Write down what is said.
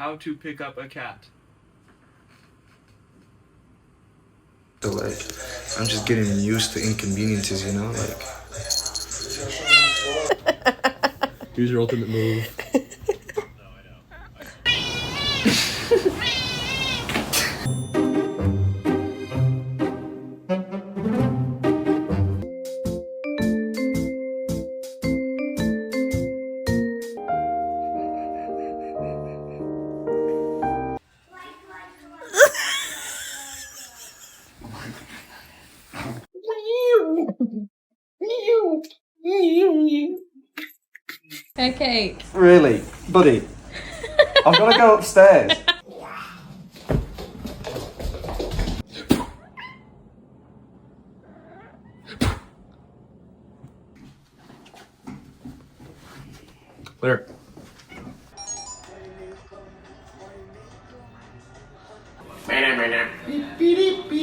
How to pick up a cat. So like, I'm just getting used to inconveniences, you know, like. Use your ultimate move. Okay. Really? Buddy, I've got to go upstairs. Clear. Beep, beep, beep.